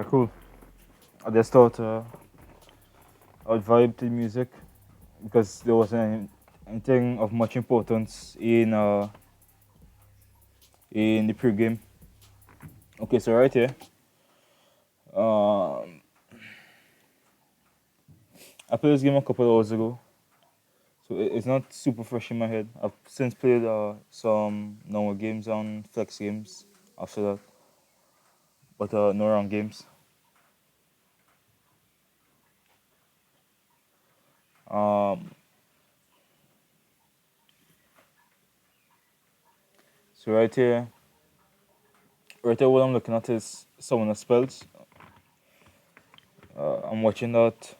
Cool. I just thought I'd vibe to the music because there wasn't anything of much importance in the pregame. Okay, so right here, I played this game a couple of hours ago. So So it's not super fresh in my head. I've since played some normal games on flex games after that, but no round games. Um, so right here, what I'm looking at is some of the spells. I'm watching that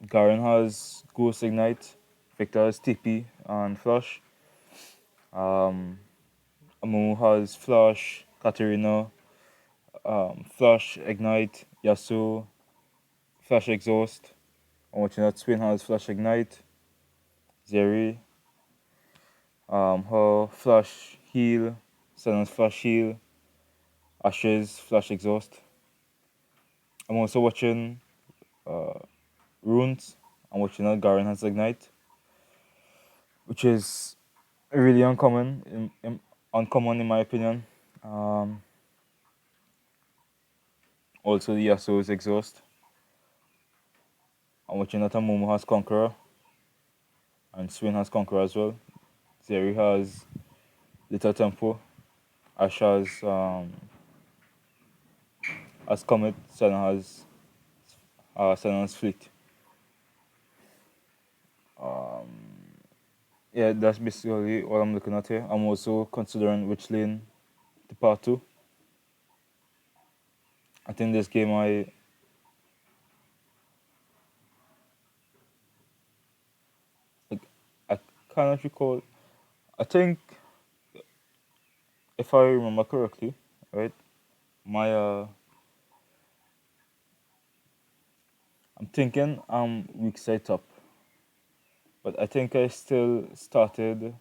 Garen has Ghost Ignite, Victor has TP and Flash. Um, Amumu has Flash, Katarina, Flash Ignite, Yasuo, Flash Exhaust. I'm watching that Swin has Flash Ignite, Zeri, her Flash Heal, Senna's Flash Heal, Ashes Flash Exhaust. I'm also watching Runes. I'm watching that Garen has Ignite, which is really uncommon in my opinion. Um, Also the Yasuo's Exhaust. I'm watching that Amumu has Conqueror and Swin has Conqueror as well. Zeri has Little Tempo. Ash has Comet. Senna has Fleet. Yeah, that's basically what I'm looking at here. I'm also considering which lane to part to. I think this game like, I cannot recall. I think if I remember correctly, right, my I'm thinking I'm weak side top, but I think I still started.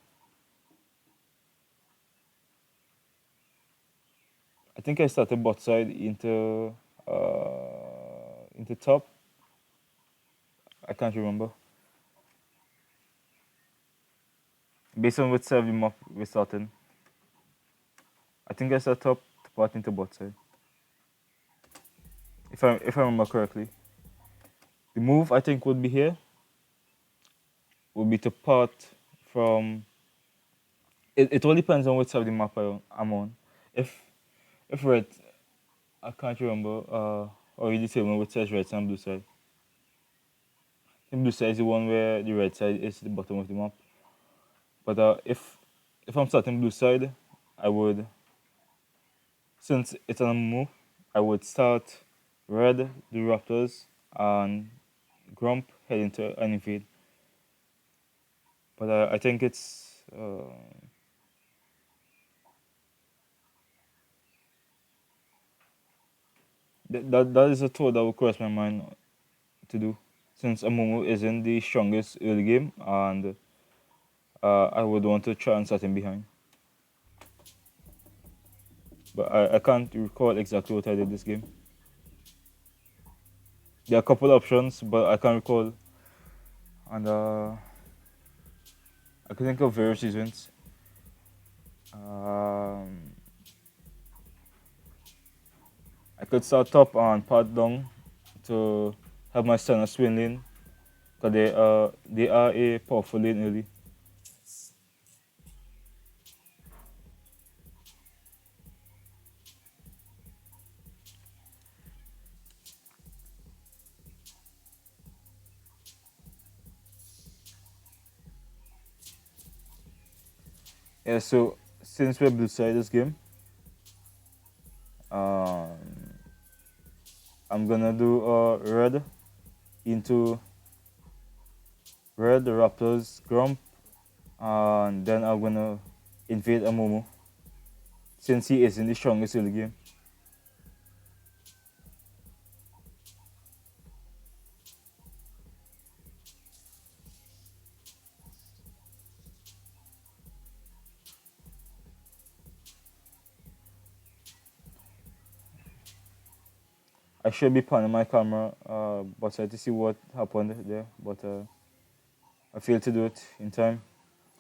I think I started bot side into top. I can't remember. Based on which serve map we're starting, I think I started top to part into bot side. If I remember correctly, the move I think would be here would be to part from. It all depends on which side of the map I'm on. If if red, I can't remember. Or you determine which side is red side and blue side. The blue side is the one where the red side is the bottom of the map. But if I'm starting blue side, I would, since it's on a move, I would start red, the Raptors, and Grump head into an invade. But I think it's that is a thought that would cross my mind to do, since Amumu isn't the strongest early game, and I would want to try and set him behind. But I can't recall exactly what I did this game. There are a couple options, but I can't recall, and I can think of various reasons. Um, I could start top and part down to have my son a swing lane, because they are a powerful lane early. Yeah, so since we're blue side this game, um, I'm gonna do red into red Raptors Grump, and then I'm gonna invade Amumu since he isn't the strongest in the game. I should be panning my camera, but try to see what happened there, but I failed to do it in time.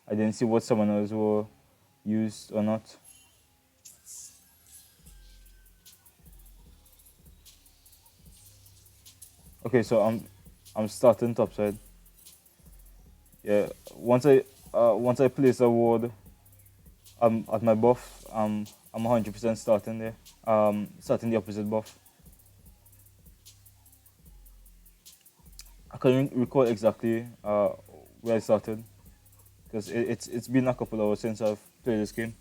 I didn't see what summoners were used or not. Okay, so I'm starting topside. Yeah, once I place a ward at my buff, I'm 100% starting there. Starting the opposite buff. I can't recall exactly where I started because it's been a couple hours since I've played this game.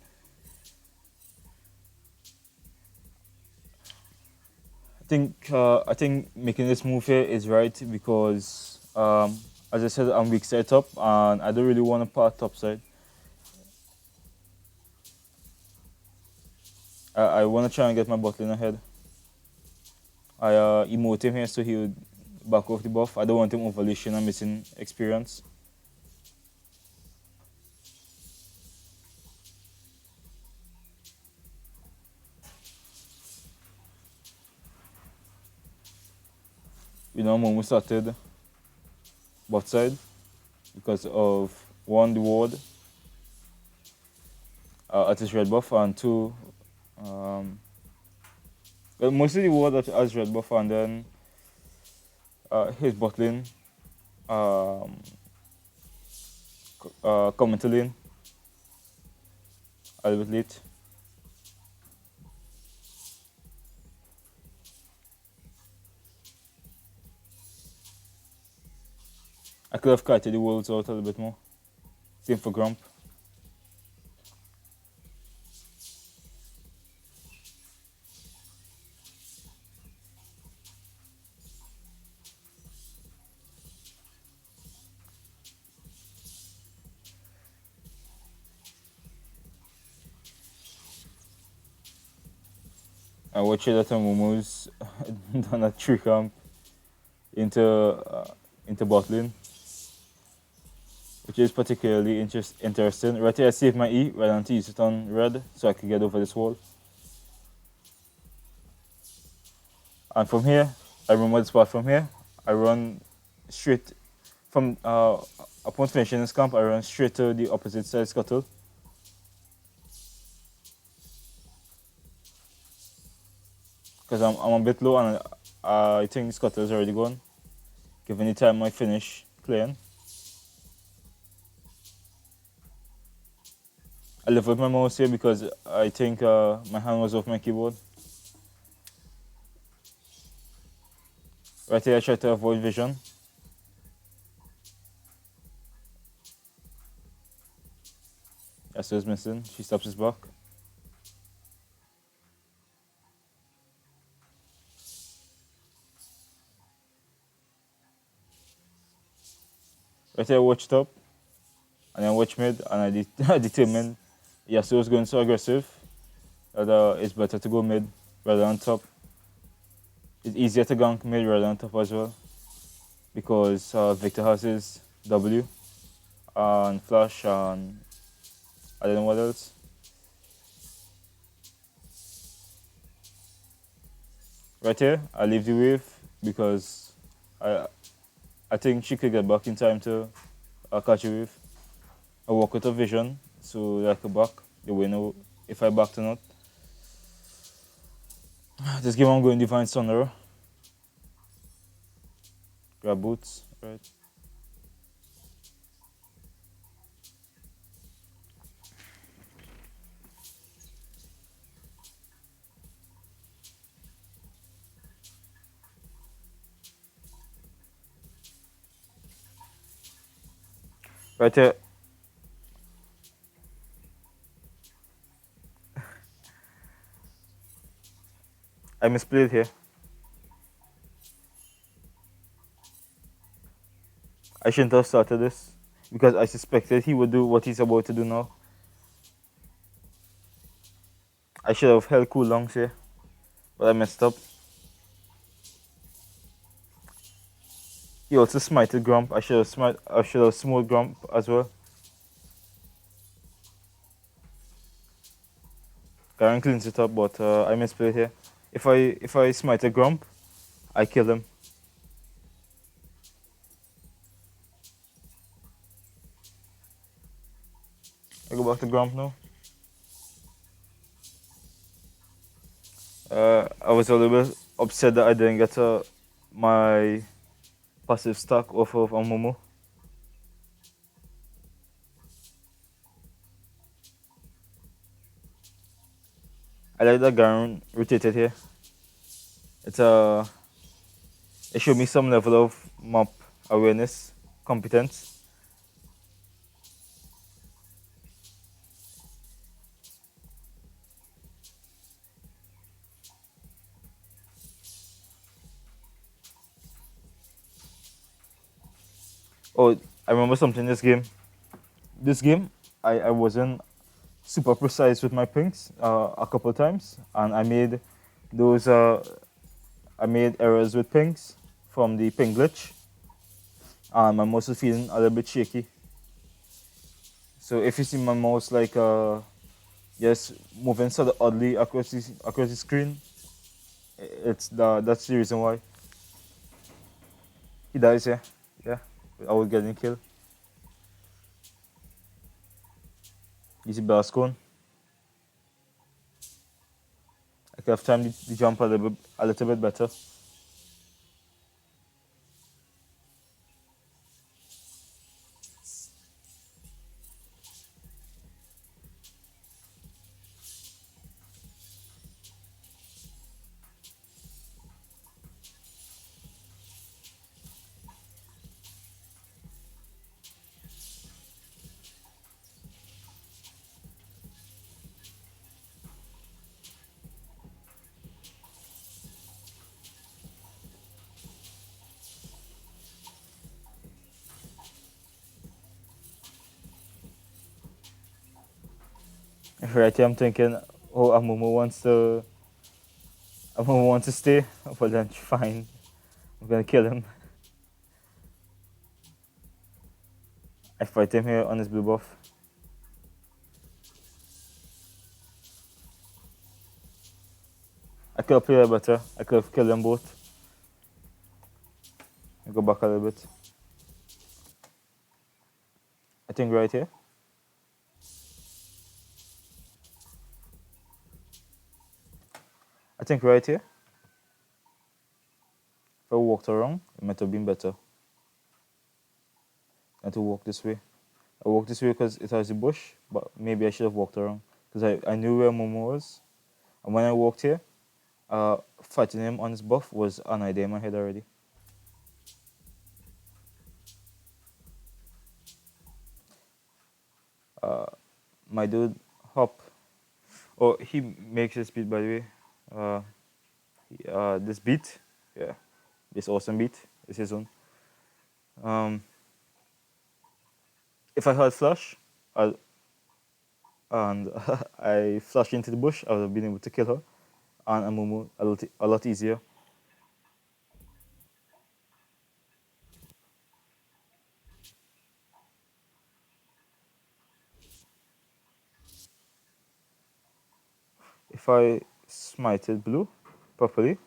I think making this move here is right because as I said, I'm weak side top and I don't really want to part top side. I want to try and get my bot lane ahead. I emote him here so he would back off the buff. I don't want him overleashing and missing experience. Amumu started bot side because of one, the ward at his red buff, and two, um, well, mostly the ward at his red buff, and then his bot lane um, coming to lane a little bit late. I could have kited the worlds out a little bit more. Same for Grump. I watched that Amumu's done a tree camp into into bot lane, which is particularly interesting. Right here, I saved my E right on to use it on red so I could get over this wall. And from here, I remember the spot from here. I run straight from upon finishing this camp. I run straight to the opposite side scuttle because I'm a bit low and I think the scuttle is already gone. Given the time I finish clearing, I live with my mouse here because I think my hand was off my keyboard. Right here, I try to avoid vision. Esther's missing. She stops his back. Right here, I watch top, and then watch mid, and I determined Yasuo was going so aggressive that it's better to go mid rather than top. It's easier to gank mid rather than top as well because Victor has his W and flash and I don't know what else. Right here, I leave the wave because I I think she could get back in time to catch a wave. I walk with a vision so that I could back the winner if I backed or not. This game I'm going Divine Sunderer. Grab boots, right? Right here. I misplayed here. I shouldn't have started this because I suspected he would do what he's about to do now. I should have held cooldowns here, but I messed up. He also smited Grump. I should have smote Grump as well. Garen cleans it up, but I misplayed here. If I smite a Grump, I kill him. I go back to Grump now. I was a little bit upset that I didn't get my passive stack off of Amumu. I like that Garen rotated here. It's it showed me some level of map awareness, competence. Oh, I remember something in this game. This game, I wasn't super precise with my pings a couple of times, and those I made errors with pings from the ping glitch, and my mouse was feeling a little bit shaky. So if you see my mouse like just moving sort of oddly across the screen, that's the reason why. He dies, yeah. Yeah. I was getting killed. Easy blast cone. I could have timed the jump a little bit better. Right here I'm thinking, oh, Amumu wants to stay, but then fine. I'm gonna kill him. I fight him here on his blue buff. I could have played it better. I could have killed them both. I go back a little bit. I think right here. I think right here. If I walked around, it might have been better than to walk this way. I walked this way because it has a bush, but maybe I should have walked around because I knew where Momo was. And when I walked here, fighting him on his buff was an idea in my head already. My dude, Hop. Oh, he makes this beat, by the way. Uh, this beat, yeah, this awesome beat is his own. Um, if I had flash, I, and I flashed into the bush, I would have been able to kill her and Amumu a lot easier. If I smited blue properly,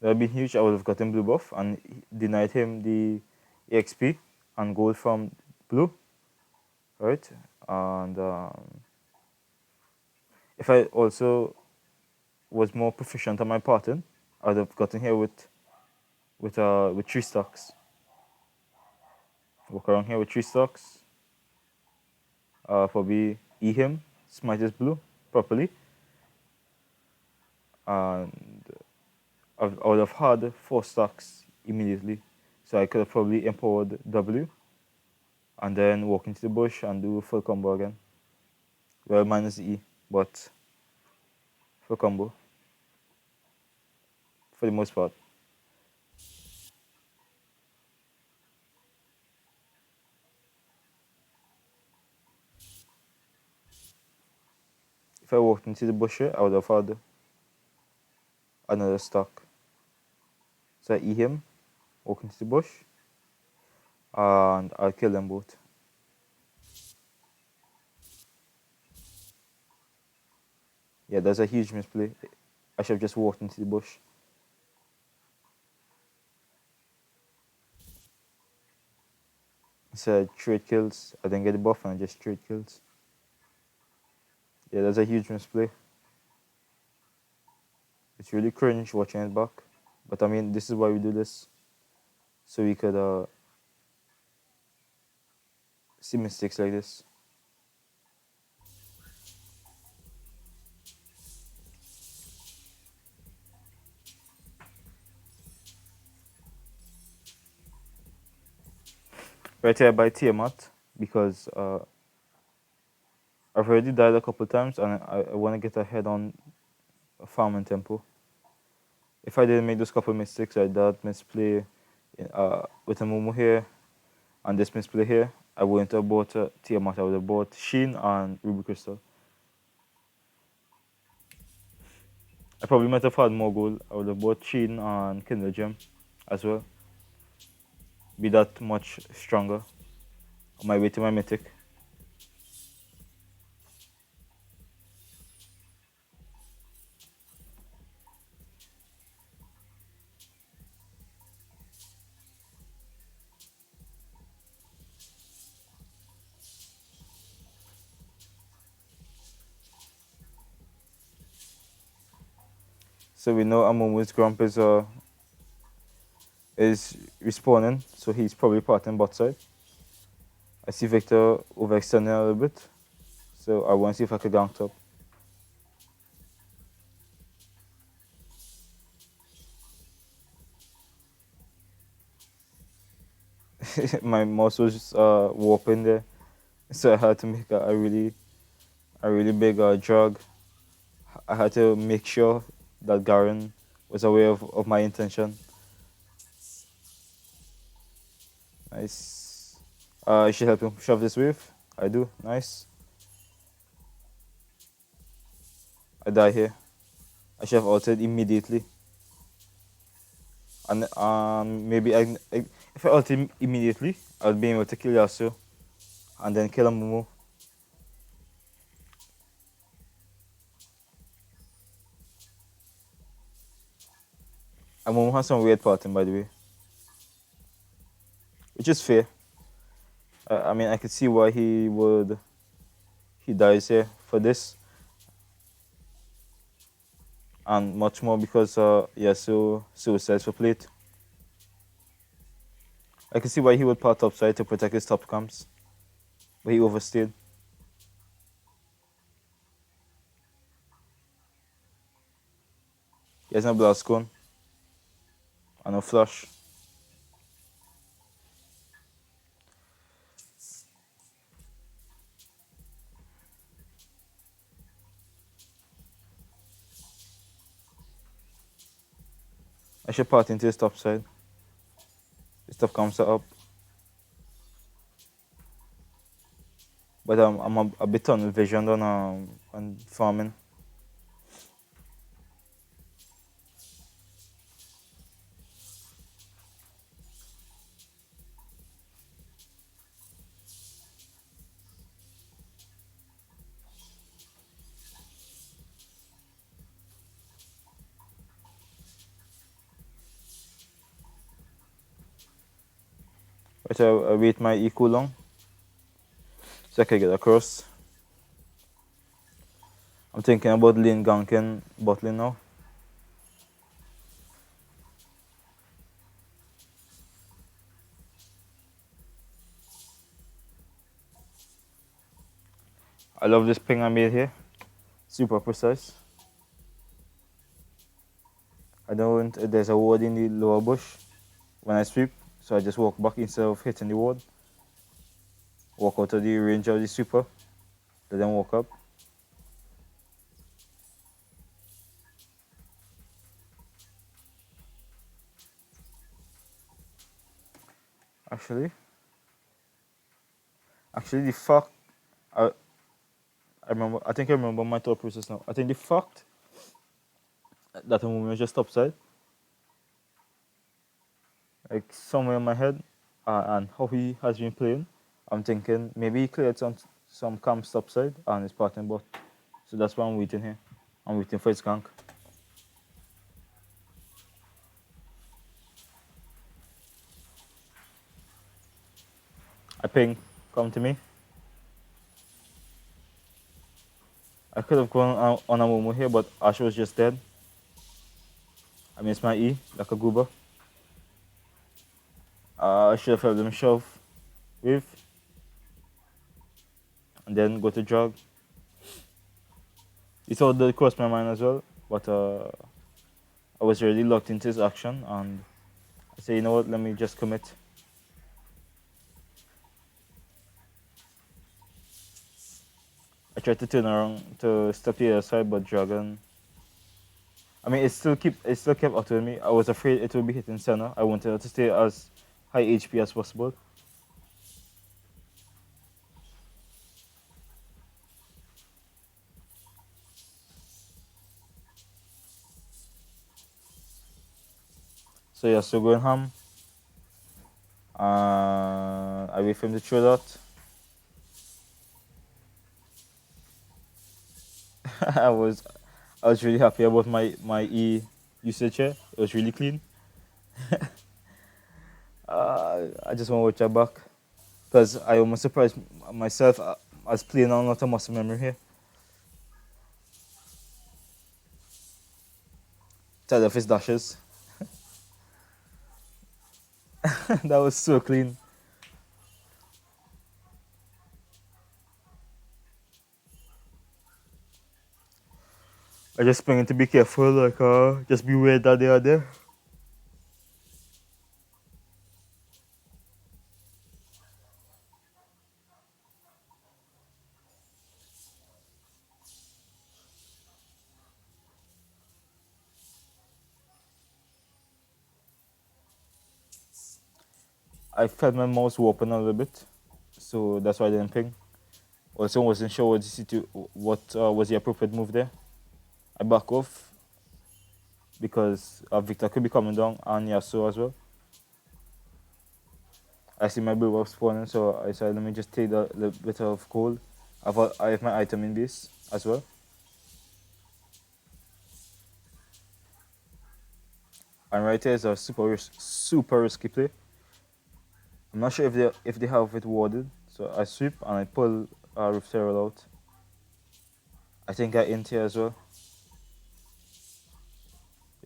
that would be huge. I would have gotten blue buff and denied him the EXP and gold from blue, right? And if I also was more proficient on my pattern, I would have gotten here with 3 stocks. Walk around here with 3 stocks. Probably E him, smite his blue properly, and I would have had 4 stocks immediately. So I could have probably empowered W and then walk into the bush and do full combo again. Well, minus E, but full combo for the most part. If I walked into the bush here, I would have had another stock. So I E him, walk into the bush, and I'll kill them both. Yeah, that's a huge misplay. I should have just walked into the bush. So trade kills. I didn't get the buff and I just trade kills. Yeah, that's a huge misplay. It's really cringe watching it back. But I mean, this is why we do this. So we could see mistakes like this. Right here by Tiamat because I've already died a couple times and I want to get ahead on farming tempo. If I didn't make those couple mistakes, like that misplay with a Mumu here and this misplay here, I wouldn't have bought Tiamat. I would have bought Sheen and Ruby Crystal. I probably might have had more gold. I would have bought Sheen and Kindle Gem as well. Be that much stronger on my way to my mythic. So we know Amumu's Grump is respawning, so he's probably parting bot side. I see Victor overextending a little bit, so I want to see if I could gank top. My mouse was warping there, so I had to make a really big jog. I had to make sure that Garen was aware of my intention. Nice. I should help him shove this wave. I do. Nice. I die here. I should have ulted immediately. And maybe if I ulted immediately, I'll be able to kill Yasuo and then kill Amumu. Amumu has some weird pattern, by the way, which is fair. I mean, I could see why he dies here for this, and much more because Yasuo suicides for plate. I can see why he would part topside to protect his top camps, but he overstayed. He has no blast cone and no flash. I should part into his top side. His top camps are up. But I'm a bit tunnel visioned on farming. But I wait my E long so I can get across. I'm thinking about lane ganking bot lane now. I love this ping I made here. Super precise. I don't there's a ward in the lower bush when I sweep, so I just walk back instead of hitting the ward. Walk out of the range of the super, then walk up. Actually, the fact I I think I remember my thought process now. I think the fact that a movement was just upside, like somewhere in my head, and how he has been playing, I'm thinking maybe he cleared some camps upside and is parting bot. So that's why I'm waiting here. I'm waiting for his gank. I ping, come to me. I could have gone on a Momo here, but Ash was just dead. I missed my E, like a goober. I should have helped him shove with, and then go to jog. It all did cross my mind as well, but I was really locked into his action, and I say, you know what, let me just commit. I tried to turn around to step to the other side, but dragon. I mean, it still kept up to me. I was afraid it would be hitting center. I wanted it to stay as high HP as possible. So yeah, so going ham. I wait for him to throw that. I was I was really happy about my E usage here. It was really clean. I just want to watch that back because I almost surprised myself. I was playing on a lot of muscle memory here. Tired of his dashes. That was so clean. I just spring to be careful, like just be aware that they are there. I felt my mouse open a little bit, so that's why I didn't ping. Also, wasn't sure what was the appropriate move there. I back off because Victor could be coming down and Yasuo as well. I see my build up spawning, so I said let me just take the little bit of gold. I have my item in base as well. And right here is a super risky play. I'm not sure if they have it warded, so I sweep and I pull Rift Herald out. I think I int here as well.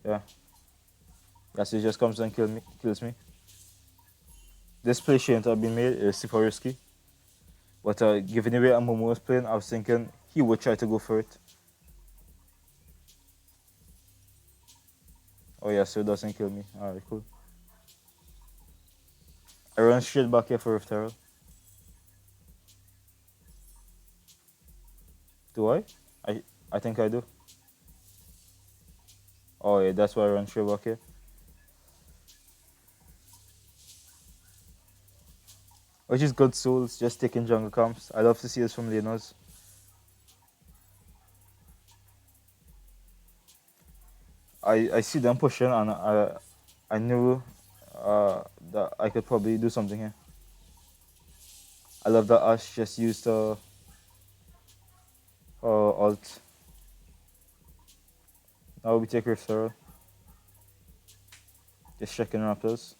Yeah. Yes, he just comes and kills me. This play shouldn't have been made. It's super risky. But given the way Amumu was playing, I was thinking he would try to go for it. Oh yeah, so it doesn't kill me. Alright, cool. I run straight back here for Rift Herald. Do I? I I think I do. Oh yeah, that's why I run straight back here. Which is good souls, just taking jungle camps. I love to see this from laners. I see them pushing and I knew that I could probably do something here. I love that Ash just used alt. Now we take Rift Herald. Just checking Raptors.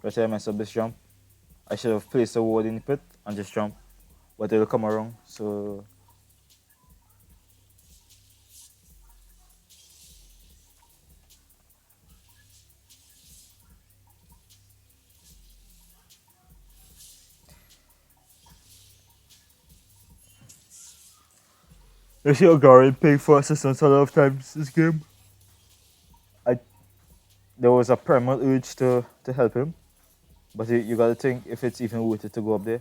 Right here I messed up this jump. I should have placed a ward in the pit and just jump. But it'll come around, so you see how Garen paying for assistance a lot of times this game. I There was a primal urge to help him, but you gotta think if it's even worth it to go up there,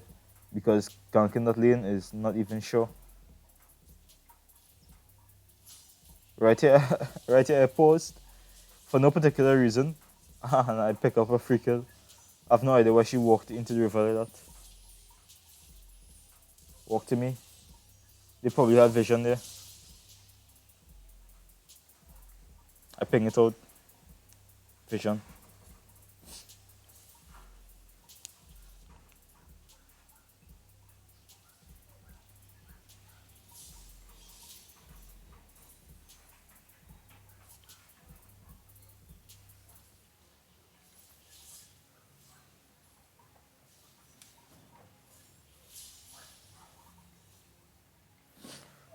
because ganking that lane is not even sure. Right here, right here I paused for no particular reason, and I pick up a free kill. I've no idea why she walked into the river like that. Walked to me. They probably had vision there. I ping it out. Vision.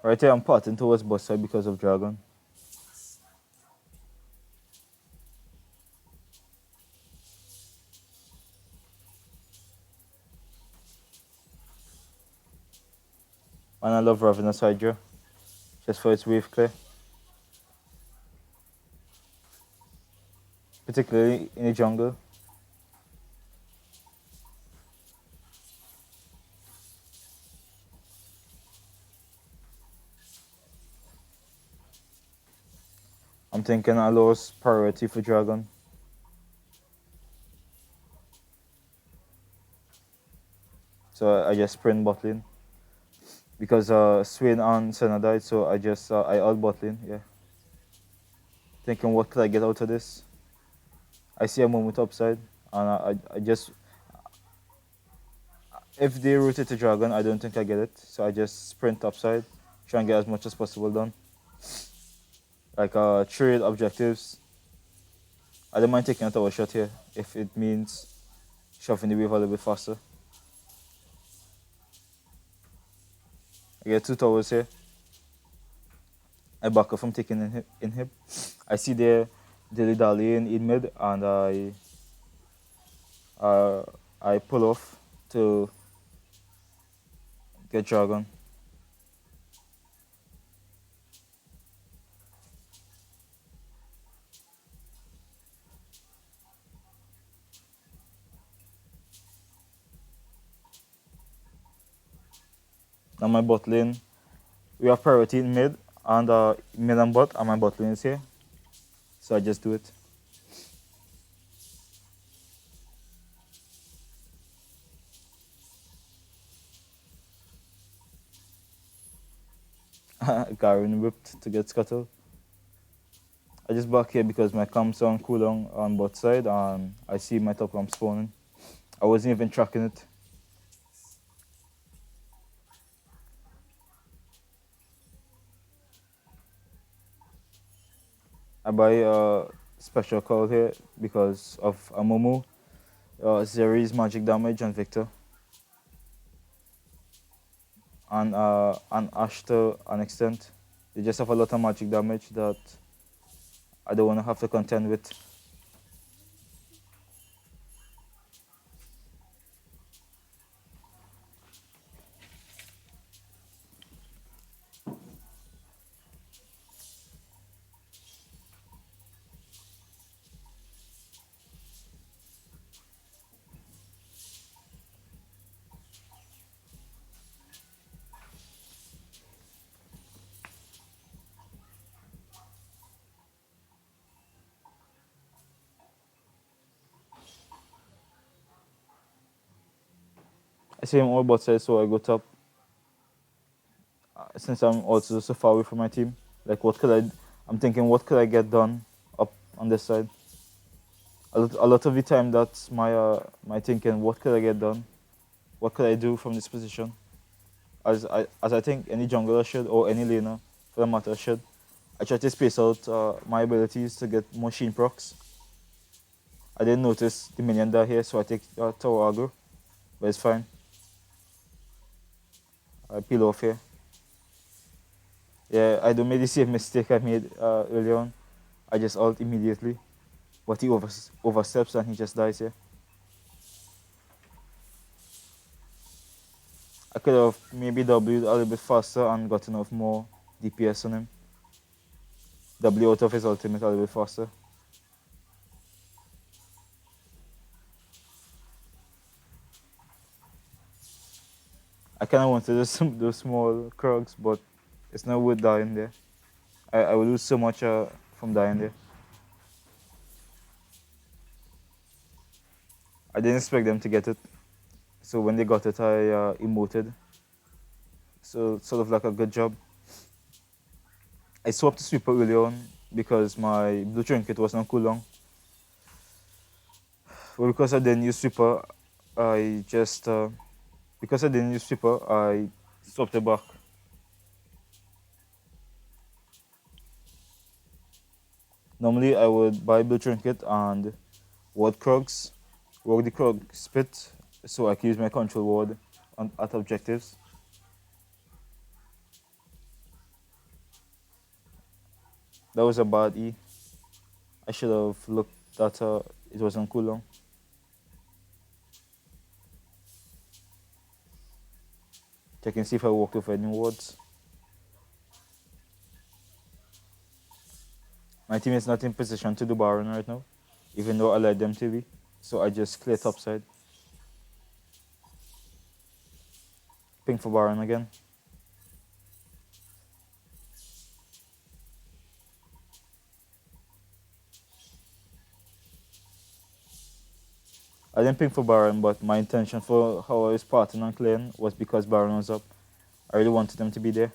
Right here I'm parting towards boss side because of dragon. And I love Ravenous Hydra. Just for its wave clear. Particularly in the jungle. I'm thinking I lost priority for dragon. So I just sprint bot lane. Because Swain and Senna died, so I ult bot lane, yeah. Thinking what could I get out of this? I see a moment upside, and I just if they rotate to dragon, I don't think I get it. So I just sprint upside, try and get as much as possible done. Like trade objectives. I don't mind taking a tower shot here if it means shoving the wave a little bit faster. I get 2 towers here. I back up from taking inhib. I see there dilly dally in mid, and uh, I pull off to get dragon. Now my bot lane, we have priority in mid, and mid and bot, and my bot lane is here. So I just do it. Garen whipped to get scuttle. I just back here because my camps are on cooldown on bot side, and I see my top camp spawning. I wasn't even tracking it. I buy a special call here because of Amumu. Zeri's magic damage on Victor. And Ash to an extent. They just have a lot of magic damage that I don't want to have to contend with. I see him all bot side, so I go top. Since I'm also so far away from my team, like I'm thinking what could I get done up on this side. A lot of the time that's my thinking, what could I get done? What could I do from this position? As I think any jungler should, or any laner for that matter should. I try to space out my abilities to get more sheen procs. I didn't notice the minion down here, so I take tower aggro, but it's fine. I peel off here. Yeah, I don't make the same mistake I made earlier on. I just ult immediately, but he oversteps and he just dies here. I could have maybe W'd a little bit faster and gotten off more DPS on him. W out of his ultimate a little bit faster. I kind of wanted to do those small Krugs, but it's not worth dying there. I will lose so much from dying there. I didn't expect them to get it. So when they got it, I emoted. So sort of like a good job. I swapped to sweeper early on because my blue trinket was on cooldown. But because I didn't use sweeper, I just because I didn't use sweeper, I swapped it back. Normally I would buy blue trinket and ward Krugs, work the Krug spit, so I can use my control ward at objectives. That was a bad E. I should have looked that it was on cooldown. Check and see if I walked over any wards. My team is not in position to do Baron right now, even though I let them to be. So I just clear topside. Ping for Baron again. I didn't pick for Baron, but my intention for how I was parting on clean was because Baron was up. I really wanted them to be there.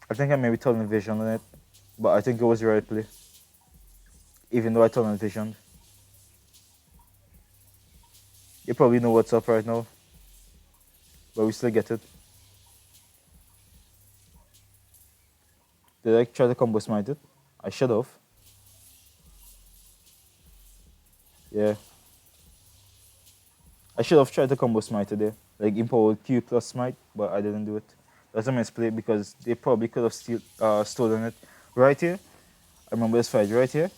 I think I maybe tunnel vision on it, but I think it was the right play, even though I tunnel visioned. You probably know what's up right now, but we still get it. Did I try to combo smite it? I should have. Yeah. I should have tried to combo smite today. Like empowered Q plus smite, but I didn't do it. That's a misplay because they probably could have stolen it. Right here, I remember this fight right here.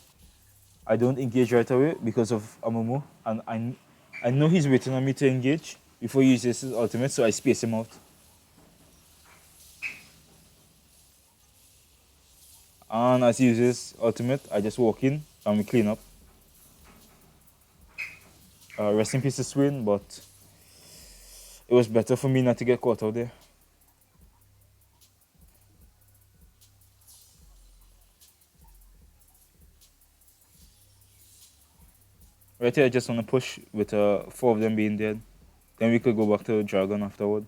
I don't engage right away because of Amumu, and I know he's waiting on me to engage before he uses his ultimate, so I space him out. And as he uses ultimate, I just walk in and we clean up. Rest in peace to Swin, but it was better for me not to get caught out there. Right here, I just want to push with four of them being dead. Then we could go back to Dragon afterward.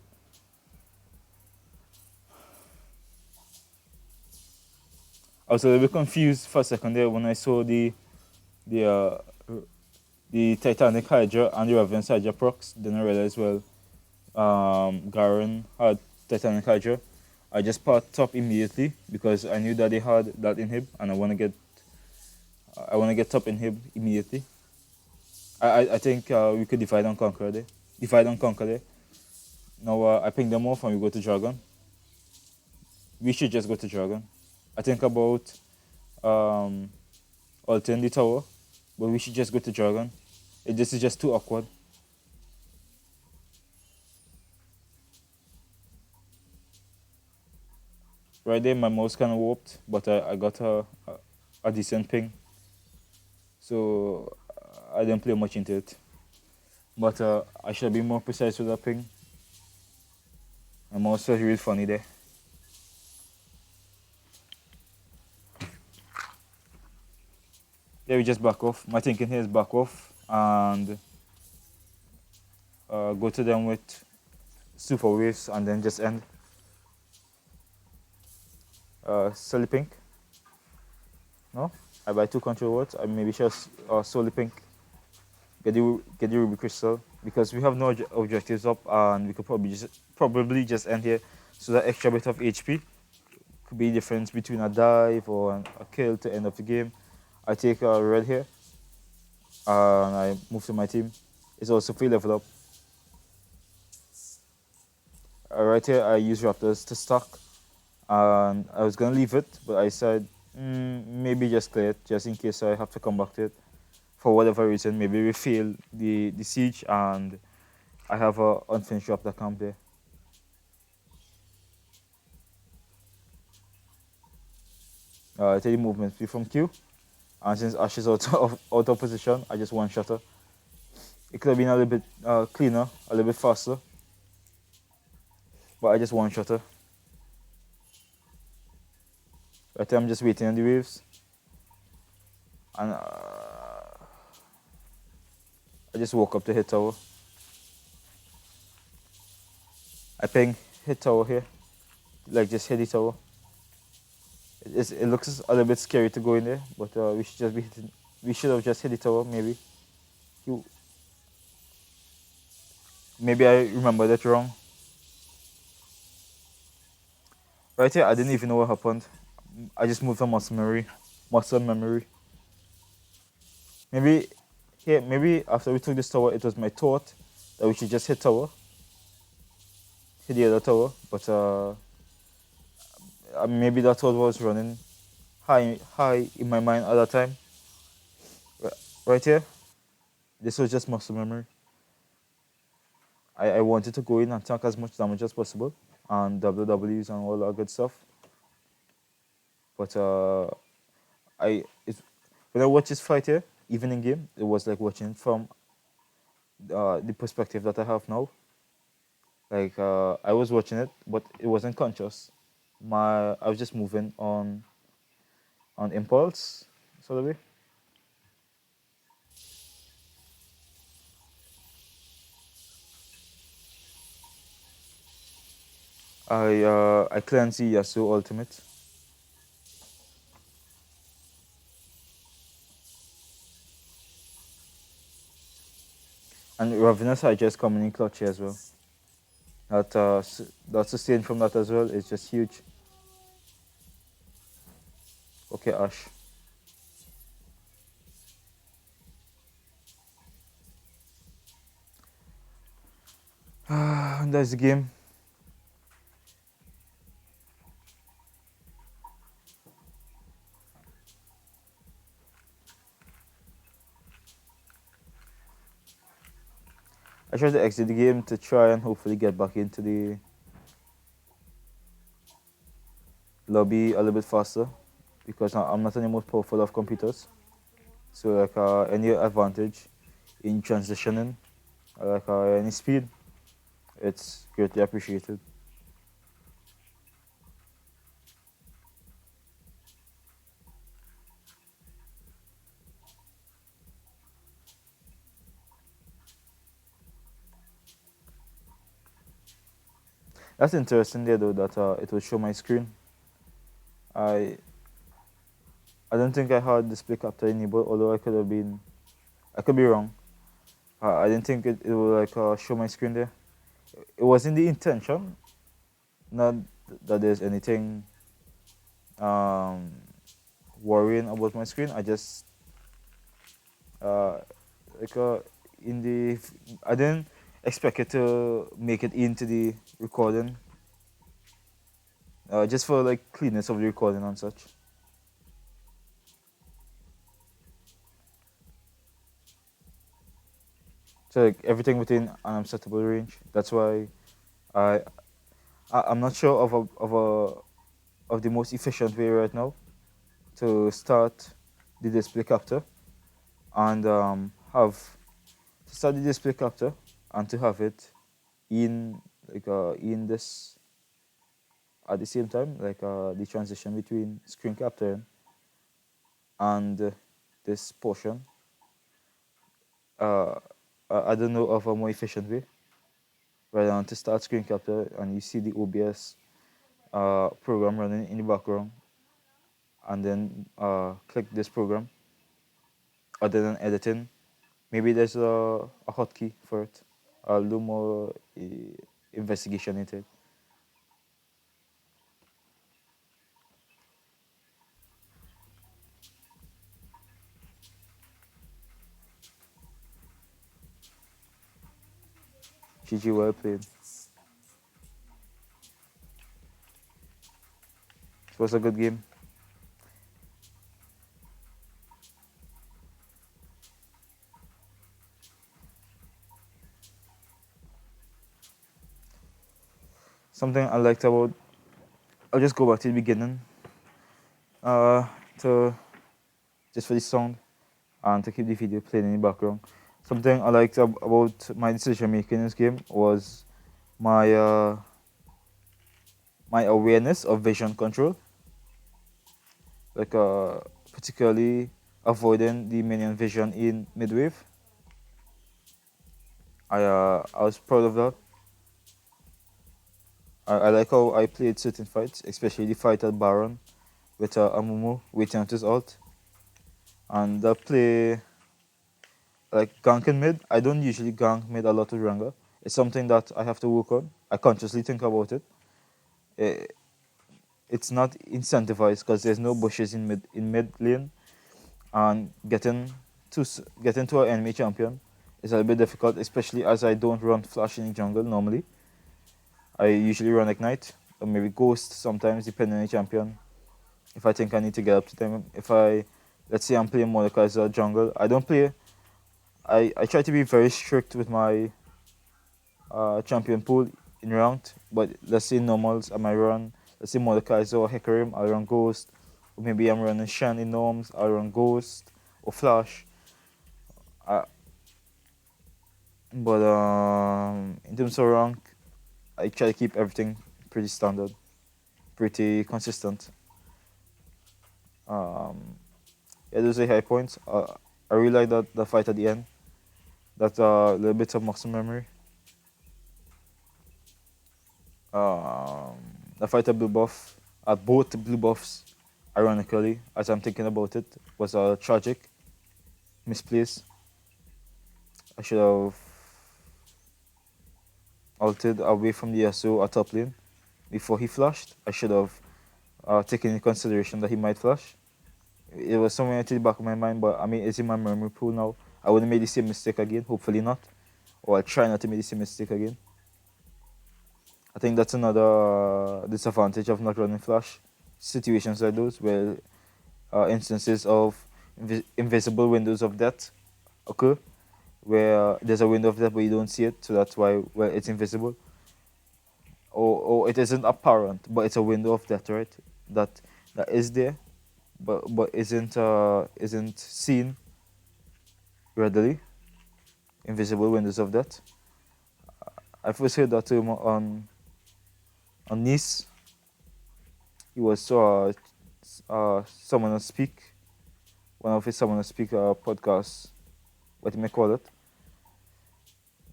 I was a little bit confused for a second there when I saw the uh, the Titanic Hydra and the Revenant Hydra procs. Then I realized, well, Garen had Titanic Hydra. I just part top immediately because I knew that they had that inhib, and I want to get top inhib immediately. I think we could divide and conquer there. Divide and conquer there. Now I ping them off and we go to Dragon. We should just go to Dragon. I think about ulting the tower, but we should just go to Dragon. This is just too awkward. Right there, my mouse kind of warped, but I got a decent ping, so I didn't play much into it. But I should be more precise with that ping. My mouse was really funny there. Yeah, we just back off. My thinking here is back off and go to them with super waves and then just end. Solely pink. No? I buy two control words. I maybe just solely pink. Get the ruby crystal because we have no objectives up and we could probably just end here. So that extra bit of HP could be the difference between a dive or a kill to end of the game. I take red here and I move to my team. It's also free level up. Right here I use raptors to stack and I was gonna leave it, but I said maybe just clear it just in case I have to come back to it for whatever reason. Maybe we fail the siege and I have a unfinished raptor camp there. I take the movement speed from Q, and since Ash is out of position, I just one shot her. It could have been a little bit cleaner, a little bit faster, but I just one shot her. Right there, I'm just waiting on the waves, and I just woke up to hit tower. I ping hit tower here, like just hit the tower. It looks a little bit scary to go in there, but we should just be hitting. We should have just hit the tower, maybe. Maybe I remember that wrong. Right here, I didn't even know what happened. I just moved on muscle memory. Muscle memory. Maybe here, maybe after we took this tower, it was my thought that we should just hit tower, hit the other tower. But maybe that thought was running high in my mind at that time. Right here, this was just muscle memory. I wanted to go in and tank as much damage as possible and WWs and all that good stuff. But when I watched this fight here, even in game, it was like watching from the perspective that I have now. Like I was watching it, but it wasn't conscious. I was just moving on impulse, sort of way. I cleanse Yasuo ultimate, and Ravenous I just coming in clutch here as well. That sustain from that as well is just huge. Okay, Ash. And that's the game. I tried to exit the game to try and hopefully get back into the lobby a little bit faster because I'm not any more powerful of computers. So like any advantage in transitioning, like any speed, it's greatly appreciated. That's interesting there though that it will show my screen. I I don't think I had display capture enabled, although I could be wrong. I didn't think it would like show my screen there. It wasn't the intention, not that there's anything um, worrying about my screen. I just uh, like in the I didn't expect it to make it into the recording, just for like cleanness of the recording and such. So like everything within an acceptable range. That's why I, I'm not sure of the most efficient way right now to start the display capture and have to start the display capture and to have it in in this at the same time, like the transition between screen capturing and this portion. Uh, I don't know of a more efficient way. Right on to start screen capture and you see the OBS program running in the background, and then click this program. Other than editing, maybe there's a hotkey for it. I'll do more investigation into it. GG, well played. It was a good game. Something I liked about, I'll just go back to the beginning uh, to just for the sound and to keep the video playing in the background. Something I liked about my decision making in this game was my my awareness of vision control, like particularly avoiding the minion vision in midwave. I was proud of that. I like how I played certain fights, especially the fight at Baron with Amumu waiting out his ult, and that play like ganking mid. I don't usually gank mid a lot with Rengar. It's something that I have to work on. I consciously think about it. Eh, it's not incentivized because there's no bushes in mid lane, and getting to an enemy champion is a little bit difficult, especially as I don't run flash in the jungle normally. I usually run ignite or maybe ghost sometimes depending on the champion. If I think I need to get up to them, if I let's say I'm playing Mordecai as a jungle, I don't play. I try to be very strict with my champion pool in round, but let's say normals I might run. Let's say Mordecai or Hecarim, I'll run Ghost, or maybe I'm running Shan in norms, I'll run Ghost or Flash. But in terms of rank, I try to keep everything pretty standard, pretty consistent. Um, yeah, those are high points. I really like that the fight at the end. That little bit of muscle memory. Um, the fight at blue buff, at both blue buffs, ironically, as I'm thinking about it, was tragic, misplaced. I should have ulted away from the SO at top lane before he flashed. I should have taken into consideration that he might flash. It was somewhere to the back of my mind, but I mean, it's in my memory pool now. I wouldn't make the same mistake again. Hopefully not, or I'll try not to make the same mistake again. I think that's another disadvantage of not running flash. Situations like those where instances of invisible windows of death occur, where there's a window of death but you don't see it, so that's why it's invisible, or it isn't apparent, but it's a window of death, right? That that is there, but isn't seen readily. Invisible windows of death. I first heard that term on Nice. He was someone to speak, one of his someone to speak podcasts, what you may call it.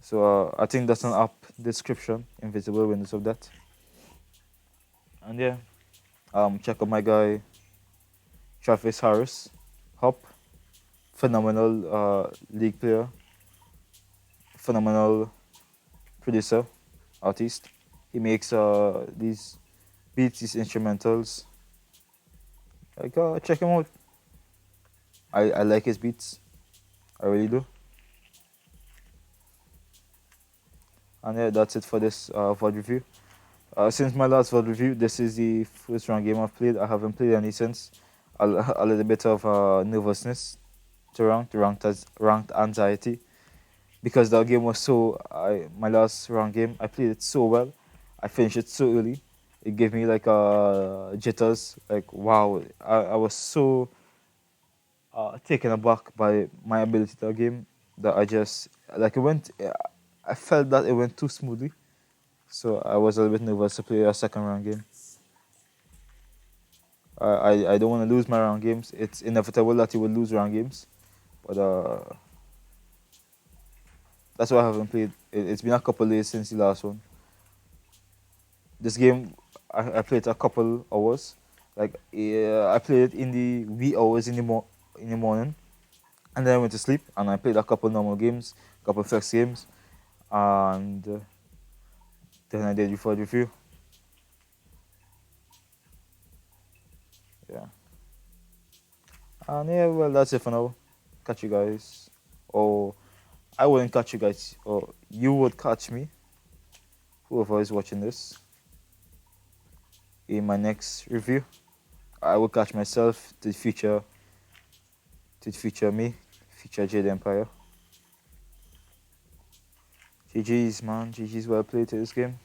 So I think that's an app description, invisible windows of death. And yeah, check out my guy Travis Harris, Hop, phenomenal league player, phenomenal producer, artist. He makes these beats, these instrumentals. Like check him out. I like his beats. I really do. And yeah, that's it for this VOD review. Since my last VOD review, this is the first round game I've played. I haven't played any since. A little bit of nervousness ranked anxiety, because the game was my last round game, I played it so well. I finished it so early. It gave me like jitters. Like wow, I was so taken aback by my ability to the game that I just like it went. I felt that it went too smoothly, so I was a little bit nervous to play a second round game. I don't want to lose my round games. It's inevitable that you will lose round games, but that's why I haven't played. It's been a couple days since the last one. This game, I played a couple hours. Like I played it in the wee hours in the morning, and then I went to sleep. And I played a couple normal games, couple flex games, and then I did before the review. Yeah, and yeah, well that's it for now. Catch you guys, or I wouldn't catch you guys, or you would catch me, whoever is watching this, in my next review. I will catch myself to the future me, future Jade Empire. GG's man, GG's well played to this game.